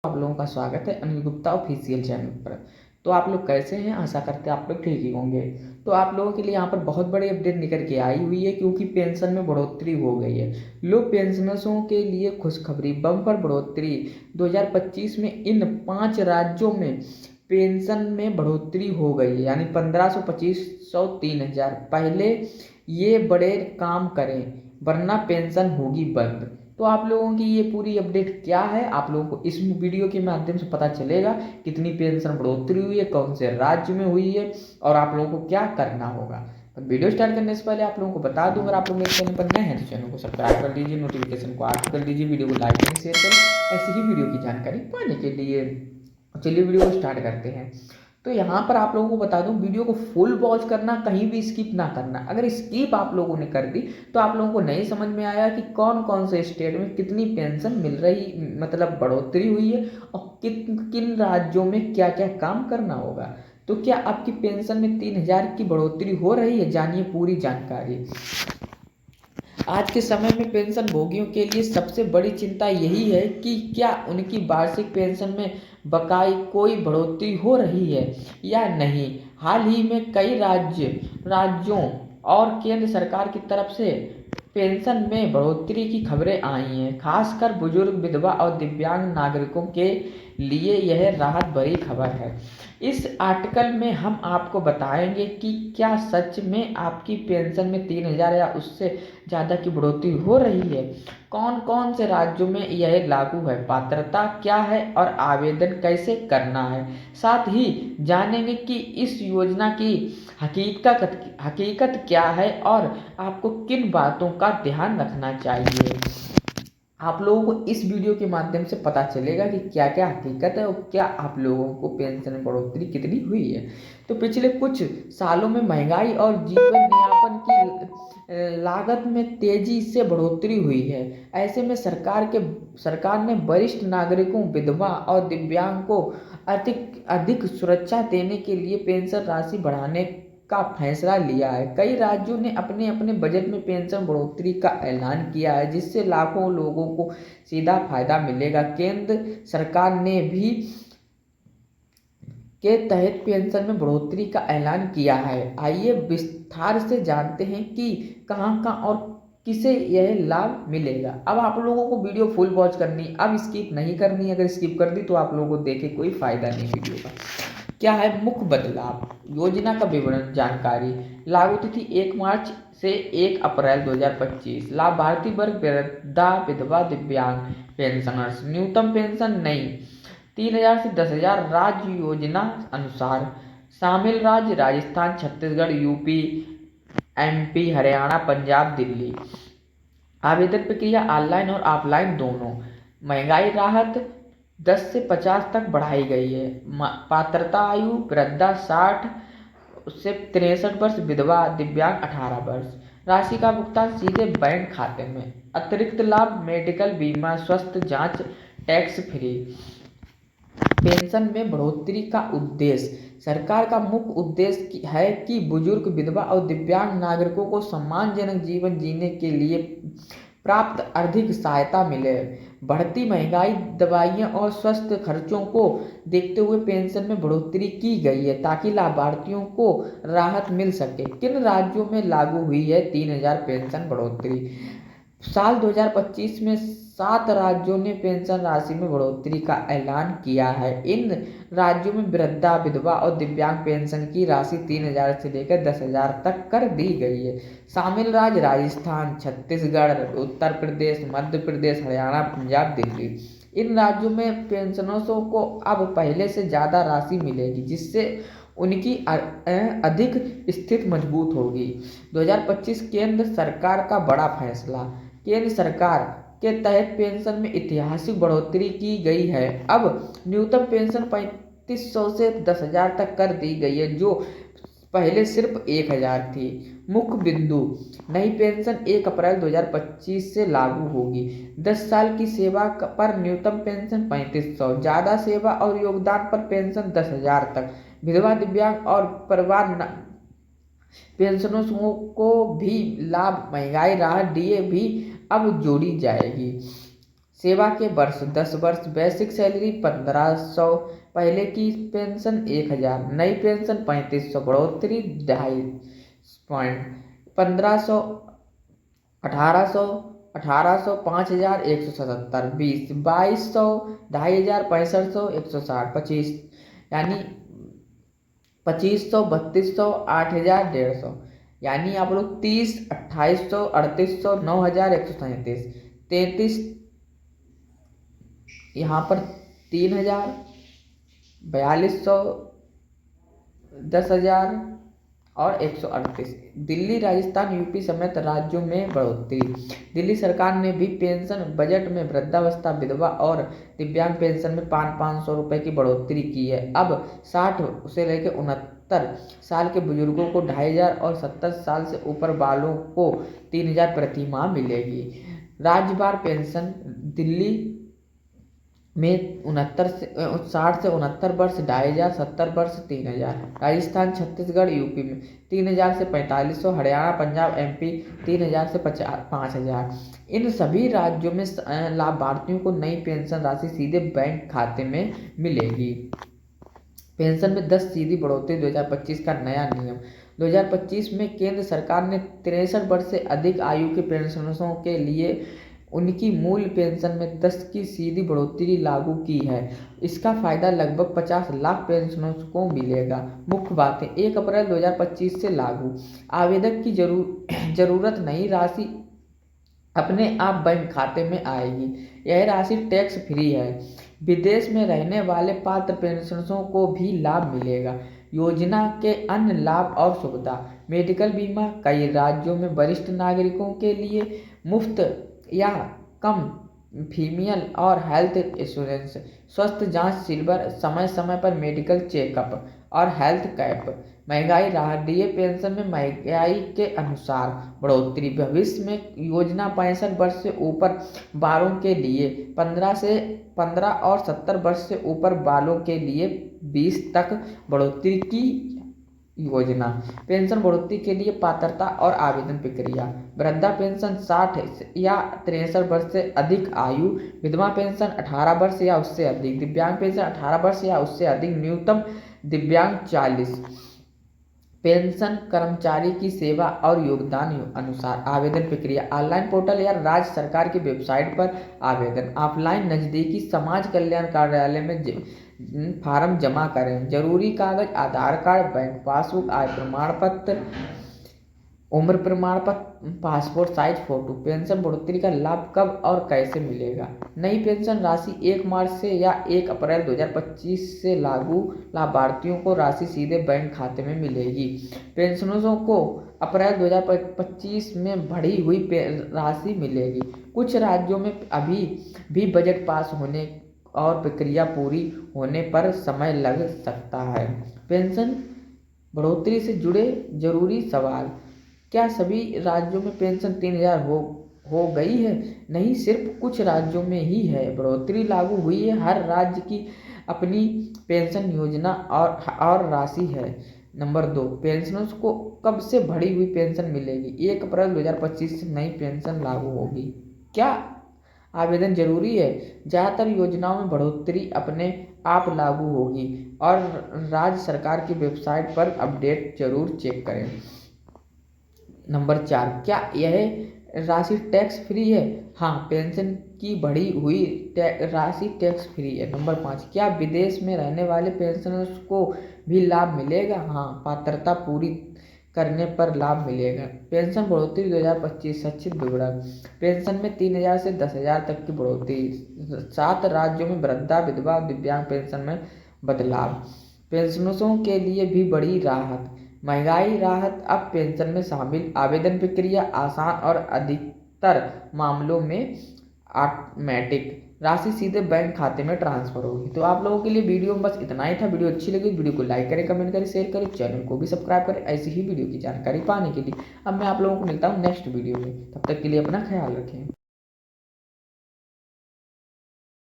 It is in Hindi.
आप लोगों का स्वागत है अनिल गुप्ता ऑफिशियल चैनल पर। तो आप लोग कैसे हैं? आशा करते हैं आप लोग ठीक ही होंगे। तो आप लोगों के लिए यहाँ पर बहुत बड़ी अपडेट निकल के आई हुई है, क्योंकि पेंशन में बढ़ोतरी हो गई है। लोग पेंशनर्सों के लिए खुशखबरी, बम्पर बढ़ोतरी 2025 में इन 5 राज्यों में पेंशन में बढ़ोतरी हो गई है, यानी 1500, 2500, 3000। पहले ये बड़े काम करें वरना पेंशन होगी बंद। तो आप लोगों की ये पूरी अपडेट क्या है, आप लोगों को इस वीडियो के माध्यम से पता चलेगा। कितनी पेंशन बढ़ोतरी हुई है, कौन से राज्य में हुई है, और आप लोगों को क्या करना होगा। तो वीडियो स्टार्ट करने से पहले आप लोगों को बता दूं, अगर आप लोग मेरे चैनल पर नए हैं तो चैनल को सब्सक्राइब कर लीजिए, नोटिफिकेशन को ऑन कर लीजिए, वीडियो को लाइक करें, शेयर करें ऐसी ही वीडियो की जानकारी पाने के लिए। चलिए वीडियो को स्टार्ट करते हैं। तो यहाँ पर आप लोगों को बता दूं, वीडियो को फुल वॉच करना, कहीं भी स्किप ना करना। अगर स्किप आप लोगों ने कर दी तो आप लोगों को नहीं समझ में आया कि कौन कौन से स्टेट में कितनी पेंशन मिल रही, मतलब बढ़ोतरी हुई है, और किन किन राज्यों में क्या क्या काम करना होगा। तो क्या आपकी पेंशन में 3000 की बढ़ोतरी हो रही है? जानिए पूरी जानकारी। आज के समय में पेंशन भोगियों के लिए सबसे बड़ी चिंता यही है कि क्या उनकी वार्षिक पेंशन में बकाई कोई बढ़ोतरी हो रही है या नहीं। हाल ही में कई राज्यों और केंद्र सरकार की तरफ से पेंशन में बढ़ोतरी की खबरें आई हैं। खासकर बुजुर्ग, विधवा और दिव्यांग नागरिकों के लिए यह राहत भरी खबर है। इस आर्टिकल में हम आपको बताएंगे कि क्या सच में आपकी पेंशन में 3000 या उससे ज़्यादा की बढ़ोतरी हो रही है, कौन कौन से राज्यों में यह लागू है, पात्रता क्या है और आवेदन कैसे करना है। साथ ही जानेंगे कि इस योजना की हकीकत क्या है और आपको किन बातों का ध्यान रखना चाहिए। आप लोगों को इस वीडियो के माध्यम से पता चलेगा कि क्या क्या हकीकत है और क्या आप लोगों को पेंशन में बढ़ोतरी कितनी हुई है। तो पिछले कुछ सालों में महंगाई और जीवन यापन की लागत में तेजी से बढ़ोतरी हुई है। ऐसे में सरकार ने वरिष्ठ नागरिकों, विधवा और दिव्यांग को अधिक अधिक सुरक्षा देने के लिए पेंशन राशि बढ़ाने का फैसला लिया है। कई राज्यों ने अपने अपने बजट में पेंशन बढ़ोतरी का ऐलान किया है, जिससे लाखों लोगों को सीधा फायदा मिलेगा। केंद्र सरकार ने भी के तहत पेंशन में बढ़ोतरी का ऐलान किया है। आइए विस्तार से जानते हैं कि कहां कहां और किसे यह लाभ मिलेगा। अब आप लोगों को वीडियो फुल वॉच करनी, अब स्किप नहीं करनी। अगर स्किप कर दी तो आप लोगों को देखे कोई फायदा नहीं वीडियो का। क्या है मुख्य बदलाव, योजना का विवरण जानकारी। लागू तिथि 1 मार्च से 1 अप्रैल 2025। लाभार्थी वर्ग वृद्धा, विधवा, दिव्यांग पेंशनर्स। न्यूनतम पेंशन नई 3000 से 10,000 राज्य योजना अनुसार। शामिल राज्य राजस्थान, छत्तीसगढ़, यूपी, एमपी, हरियाणा, पंजाब, दिल्ली। आवेदन प्रक्रिया ऑनलाइन और ऑफलाइन दोनों। महंगाई राहत 10 से 50 तक बढ़ाई गई है। पात्रता आयु वृद्धा 60 से 63 वर्ष, विधवा दिव्यांग 18 वर्ष। राशि का भुगतान सीधे बैंक खाते में। अतिरिक्त लाभ, मेडिकल बीमा, स्वास्थ्य जांच टैक्स फ्री। पेंशन में बढ़ोतरी का उद्देश्य, सरकार का मुख्य उद्देश्य है कि बुजुर्ग, विधवा और दिव्यांग नागरिकों को सम्मानजनक जीवन जीने के लिए प्राप्त अधिक सहायता मिले। बढ़ती महंगाई, दवाइयाँ और स्वास्थ्य खर्चों को देखते हुए पेंशन में बढ़ोतरी की गई है, ताकि लाभार्थियों को राहत मिल सके। किन राज्यों में लागू हुई है 3000 पेंशन बढ़ोतरी? साल 2025 में 7 राज्यों ने पेंशन राशि में बढ़ोतरी का ऐलान किया है। इन राज्यों में वृद्धा, विधवा और दिव्यांग पेंशन की राशि 3000 से लेकर 10,000 तक कर दी गई है। शामिल राज्य राजस्थान, छत्तीसगढ़, उत्तर प्रदेश, मध्य प्रदेश, हरियाणा, पंजाब, दिल्ली। इन राज्यों में पेंशनर्सों को अब पहले से ज़्यादा राशि मिलेगी, जिससे उनकी अधिक स्थिति मजबूत होगी। 2025 केंद्र सरकार का बड़ा फैसला। केंद्र सरकार के तहत पेंशन में ऐतिहासिक बढ़ोतरी की गई है। अब न्यूनतम पेंशन 3500 से 10,000 तक कर दी गई है, जो पहले सिर्फ 1,000 थी। मुख्य बिंदु, नई पेंशन 1 अप्रैल 2025 से लागू होगी। 10 साल की सेवा पर न्यूनतम पेंशन 3500, ज़्यादा सेवा और योगदान पर पेंशन 10,000 तक। विधवा, दिव्यांग और परिवार पेंशनर्स को भी लाभ, महंगाई राहत डीए भी अब जोड़ी जाएगी। सेवा के वर्ष 10 वर्ष, बेसिक सैलरी 1500, पहले की पेंशन 1000, नई पेंशन 3500, बढ़ोतरी 2.5 1500, 1800, 1800, 5177, 20, 2200, 2500, 6500, 160, 25, यानी 2500, 3200, 8000, 150, यानी आप लोग 30, 2800, 3800, 9137, 33, यहाँ पर 3000, 4200, 10,000 और 138। दिल्ली, राजस्थान, यूपी समेत राज्यों में बढ़ोतरी। दिल्ली सरकार ने भी पेंशन बजट में वृद्धावस्था, विधवा और दिव्यांग पेंशन में 500 रुपये की बढ़ोतरी की है। अब 60 से लेकर 69 साल के बुजुर्गों को 2500 और 70 साल से ऊपर वालों को 3000 प्रति माह मिलेगी। राज्यवार पेंशन दिल्ली में 60 से 69 वर्ष 2500, 70 वर्ष 3000, राजस्थान, छत्तीसगढ़, यूपी में 3000 से 4500, हरियाणा, पंजाब, एमपी 3000 से 5000। इन सभी राज्यों में लाभार्थियों को नई पेंशन राशि सीधे बैंक खाते में मिलेगी। पेंशन में 10 सीधी बढ़ोतरी 2025 का नया नियम। 2025 में केंद्र सरकार ने 63 वर्ष से अधिक आयु के पेंशनर्स के लिए उनकी मूल पेंशन में 10 की सीधी बढ़ोतरी लागू की है। इसका फायदा लगभग 50 लाख पेंशनर्स को मिलेगा। मुख्य बातें, 1 अप्रैल 2025 से लागू। आवेदक की जरूरत नहीं, राशि अपने आप बैंक खाते में आएगी। यह राशि टैक्स फ्री है। विदेश में रहने वाले पात्र पेंशनर्सों को भी लाभ मिलेगा। योजना के अन्य लाभ और सुविधा, मेडिकल बीमा, कई राज्यों में वरिष्ठ नागरिकों के लिए मुफ्त या कम प्रीमियम और हेल्थ इंश्योरेंस, स्वास्थ्य जांच, सिल्वर, समय समय पर मेडिकल चेकअप और हेल्थ कैप। महंगाई राहत, डीए पेंशन में महंगाई के अनुसार बढ़ोतरी। भविष्य में योजना 65 वर्ष से ऊपर वालों के लिए 15 और 70 वर्ष से ऊपर वालों के लिए 20 तक बढ़ोतरी की योजना। पेंशन बढ़ोतरी के लिए पात्रता और आवेदन प्रक्रिया, वृद्धा पेंशन 60 या 63 वर्ष से अधिक आयु, विधवा पेंशन 18 वर्ष या उससे अधिक, दिव्यांग पेंशन 18 वर्ष या उससे अधिक, न्यूनतम दिव्यांग 40। पेंशन कर्मचारी की सेवा और योगदान अनुसार आवेदन प्रक्रिया, ऑनलाइन पोर्टल या राज्य सरकार की वेबसाइट पर आवेदन, ऑफलाइन नजदीकी समाज कल्याण कार्यालय में फॉर्म जमा करें। जरूरी कागज, आधार कार्ड, बैंक पासबुक, आय प्रमाण पत्र, उम्र प्रमाण पत्र, पासपोर्ट साइज फोटो। पेंशन बढ़ोतरी का लाभ कब और कैसे मिलेगा? नई पेंशन राशि 1 मार्च से या 1 अप्रैल 2025 से लागू। लाभार्थियों को राशि सीधे बैंक खाते में मिलेगी। पेंशनर्सों को अप्रैल 2025 में बढ़ी हुई राशि मिलेगी। कुछ राज्यों में अभी भी बजट पास होने और प्रक्रिया पूरी होने पर समय लग सकता है। पेंशन बढ़ोतरी से जुड़े जरूरी सवाल, क्या सभी राज्यों में पेंशन 3000 हो गई है? नहीं, सिर्फ कुछ राज्यों में ही है बढ़ोतरी लागू हुई है। हर राज्य की अपनी पेंशन योजना और राशि है। नंबर 2, पेंशनर्स को कब से बढ़ी हुई पेंशन मिलेगी? 1 अप्रैल 2025 से नई पेंशन लागू होगी। क्या आवेदन जरूरी है? ज़्यादातर योजनाओं में बढ़ोतरी अपने आप लागू होगी और राज्य सरकार की वेबसाइट पर अपडेट जरूर चेक करें। नंबर 4, क्या यह राशि टैक्स फ्री है? हाँ, पेंशन की बढ़ी हुई राशि टैक्स फ्री है। नंबर 5, क्या विदेश में रहने वाले पेंशनर्स को भी लाभ मिलेगा? हाँ, पात्रता पूरी करने पर लाभ मिलेगा। पेंशन बढ़ोतरी 2025 संक्षिप्त विवरण। पेंशन में 3000 से 10,000 तक की बढ़ोतरी। 7 राज्यों में वृद्धा, विधवा, दिव्यांग पेंशन में बदलाव। पेंशनर्सों के लिए भी बड़ी राहत। महंगाई राहत अब पेंशन में शामिल। आवेदन प्रक्रिया आसान और अधिकतर मामलों में ऑटोमेटिक। राशि सीधे बैंक खाते में ट्रांसफर होगी। तो आप लोगों के लिए वीडियो में बस इतना ही था। वीडियो अच्छी लगी वीडियो को लाइक करें, कमेंट करें, शेयर करें, चैनल को भी सब्सक्राइब करें ऐसी ही वीडियो की जानकारी पाने के लिए। अब मैं आप लोगों को मिलता हूँ नेक्स्ट वीडियो में। तब तक के लिए अपना ख्याल रखें।